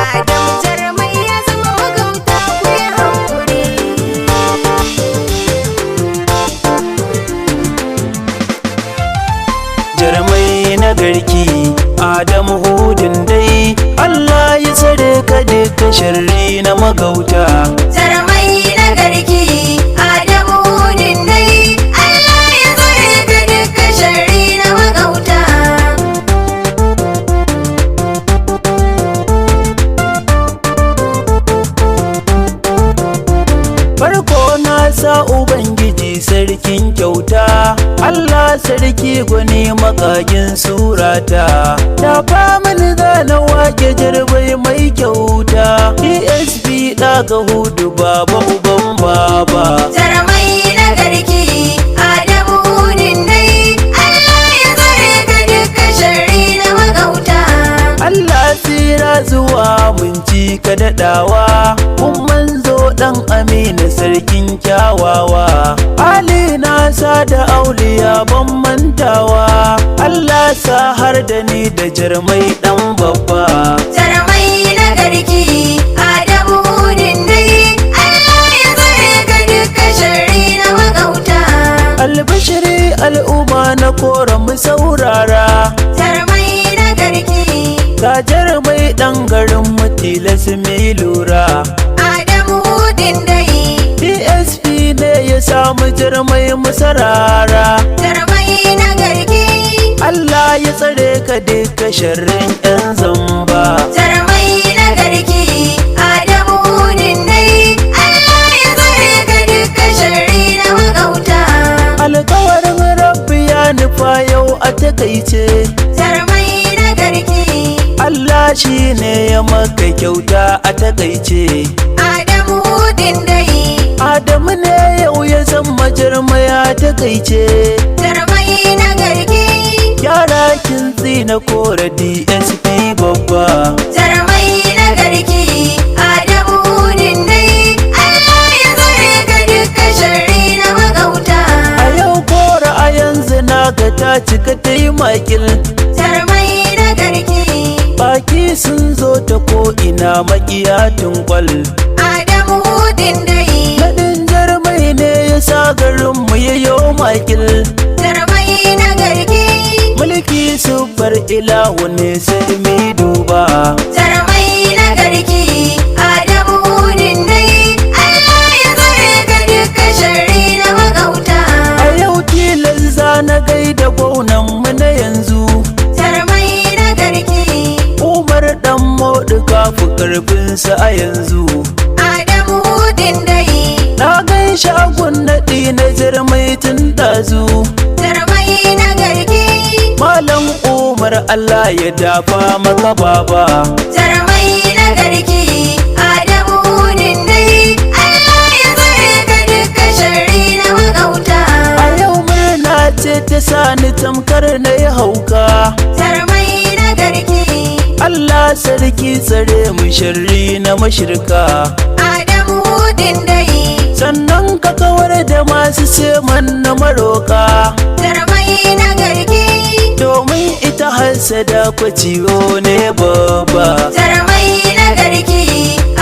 Adam Jarman ya zama magauta ku yi hankuri. Jarmai na garki Adam hudin dai, Allah ya tsare ka duka sharri na magauta. Jarmai na garki Adam hudin dai, Allah ya tsare ka duka sharri na magauta. Farko na sa Ubangiji sarkin kyauta, Allah sarki gwani makagin surata. Da mini zana wake Jarmai mai kyauta, ESP ɗaga hudu baba uban baba. Jarmai na garki Adam hudin dai, Allah ya tsare ka duka sharri na magauta. Allah tsira zuwa mun ci ka daɗawa, kun manzo ɗan Amina sarkin kyawawa. Ali na sa da auliya ban mantawa, Allah sa har da ni da Jarmai ɗan babba. Jarmai na garki Adam hudin dai, Allah ya tsare ka duka sharri na magauta. Albashiri al'umma na kora mu saurara, Jarmai na garki ga Jarmai ɗan garin mu tilas mai lura. Adam hudin dai, DSP ne ya samu Jarmai musarara. Jarmai na garki Allah ya tsare ka duka sharrin 'yan zamba. Jarmai na garki Adam hudin dai, Allah ya tsare ka duka sharri na magauta. Alkawarin Rabbi ya nufa yau a takaice, Jarmai na garki Allah shi ne ya maka kyauta a takaice. Adam hudin dai, Adamu ne yau ya zama Jarmai a takaice. Jarmai na garki Yara kintsi na kora DSP babba. Jarmai na garki Adam hudin dai, Allah ya tsare ka duka sharri na magauta. A yau kora a yanzu na ga ta cika ta yi makil, Jarmai na garki baki sun zo ta ko'ina makiya tunkwal. Adam hudin dai, Naɗin Jarmai ne ya sa garinmu ya yo makil, Jarmai na garki mulki siffar ilahu ne sai mi duba. Jarmai na garki Adam hudin dai, Allah ya tsare ka duka sharri na magauta. A yau tilas za na gaida gwamnanmu na yanzu, Jarmai na garki Umar ɗan Moɗi kafu karfinsa a yanzu. Adam hudin dai, Na gan shagun naɗi na Jarmai tun ɗazu, Jarmai na garki Malam Umar Allah ya dafa maka baba. Jarmai na garki Adam hudin dai, Allah ya tsare ka duka sharri na magauta. A yau murna ce ta sani tamkar na yi hauka, Jarmai na garki Allah sarki tsare mu sharri na mashirka. Adam hudin dai, Sannan ka kawar da masu seman na maroka, Jarmai na garki domin ita hassada kwaciyo ne babba. Jarmai na garki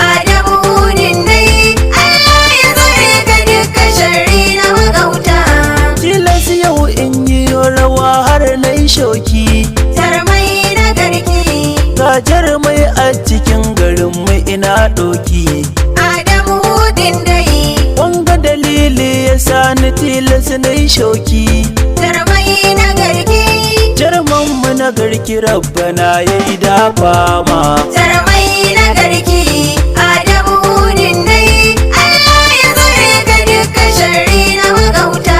Adam hudin dai, Allah ya tsare ka duka sharri na magauta. Tilas yau in yi rawa har na yi shoki, Jarmai na garki ga Jarmai a cikin garinmu ina ɗoki. Adam hudin dai, Wanga dalili ya sa ni tilas na yi shoki, Jarmai na garki Jarman mu na garki rabbana ya yi dafa ma. Jarmai na garki Adam hudin dai, Allah ya tsare ka duka sharri na magauta.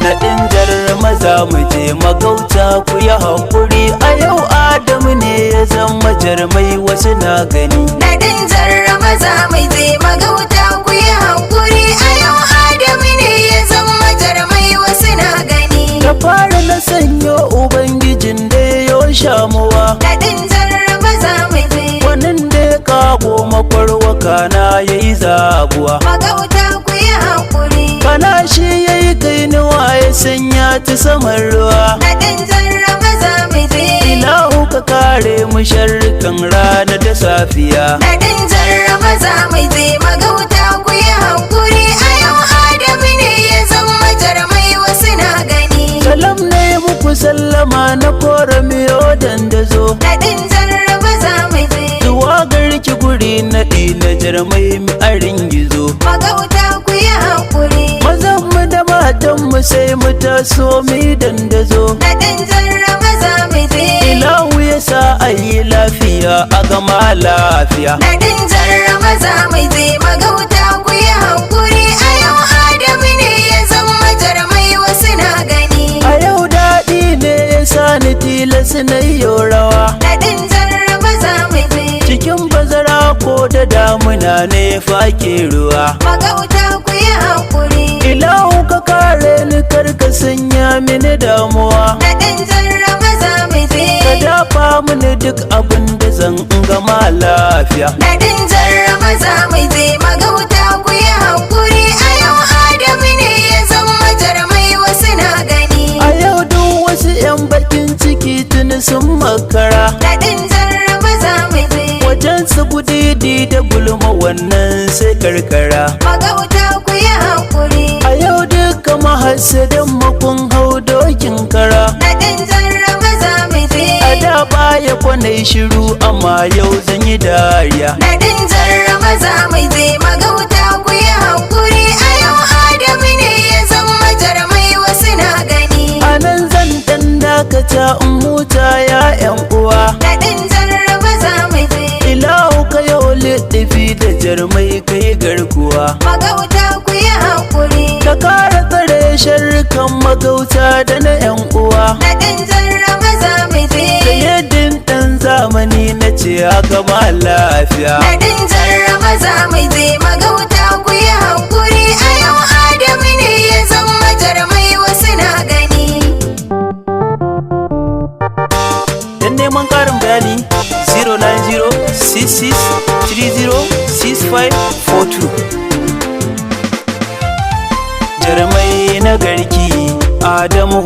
Naɗin Jarma za mu je magauta ku yi haƙuri, a yau Adamu ne ya zama Jarmai wasu na gani. Naɗin Jarma za mu je magauta ku yi hankuri, a yau Adamu ne ya zama Jarmai wasu na gani. Da fara na sanyo Ubangijin da ya shamuwa, Naɗin Jarma za mu je wannan da ya kago makwarwa kana ya yi zabuwa. magauta ku yi hankuri, Kana shi ya yi kainuwa ya sanya ta saman ruwa. Naɗin Jarma za mu je Ilahu ka kare kare mu sharrukan rana da safiya. Naɗin jarraba za mu je magauta ku yi hankuri a yau Adamu ne ya zama jarmai wasu na gani. Salam ne muku sallama na kora miyo dandazo. Naɗin jarraba za mu je Zuwa garki guri naɗi na jarmai mi arin gizo. magauta ku yi hankuri. Mazan mu da matan mu sai mu taso mi dandazo. Naɗin jarraba za mu je Ilahu ya sa ayi lafiya a gama lafiya. Naɗin jarraba za mu je magauta ku yi hankuri a yau Adamu ne ya zama jarmai wasu na gani. A yau daɗi ne ya sa ni tilas na yi rawa. Naɗin jarraba za mu je Cikin bazara ko da damuna ne fake ruwa. magauta ku yi hankuri. Ilahu ka kare ni kar ka sanya mini damuwa. Naɗin jarraba za mu je Ka dafa mini duk abin da zan gama lafiya. Naɗin jarraba za mu je magauta ku yi hankuri a yau Adamu ne ya zama jarmai wasu na gani. A yau duk wasu 'yan bakin ciki tuni sun makara. Naɗin jarraba za mu je Wajen su gudidi da gulma wannan sai karkara. magauta ku yi hankuri. A yau duka mahassadan makon hau dokin kara. Naɗin jarraba za mu je A da baya kwanai shiru amma yau zan yi dariya. Naɗin jarraba za mu je magauta ku yi hankuri a yau Adamu ne ya zama jarmai wasu na gani. A nan zan dan dakata in huta ya 'yan uwa. Naɗin jarraba za mu je Ilahu ka yau littafi da jarmai kai garkuwa. magauta ku yi hankuri. Ka kara tsare sharrukan magauta da na 'yan uwa. Naɗin jarraba za mu je Sayyidin ɗan zamani na ce a gama lafiya. Naɗin jarraba za mu je magauta ku yi hankuri a yau Adamu ne ya zama jarmai wasu na gani. Dan neman ƙarin bayani 09066306542. Jarmai na garki Adamu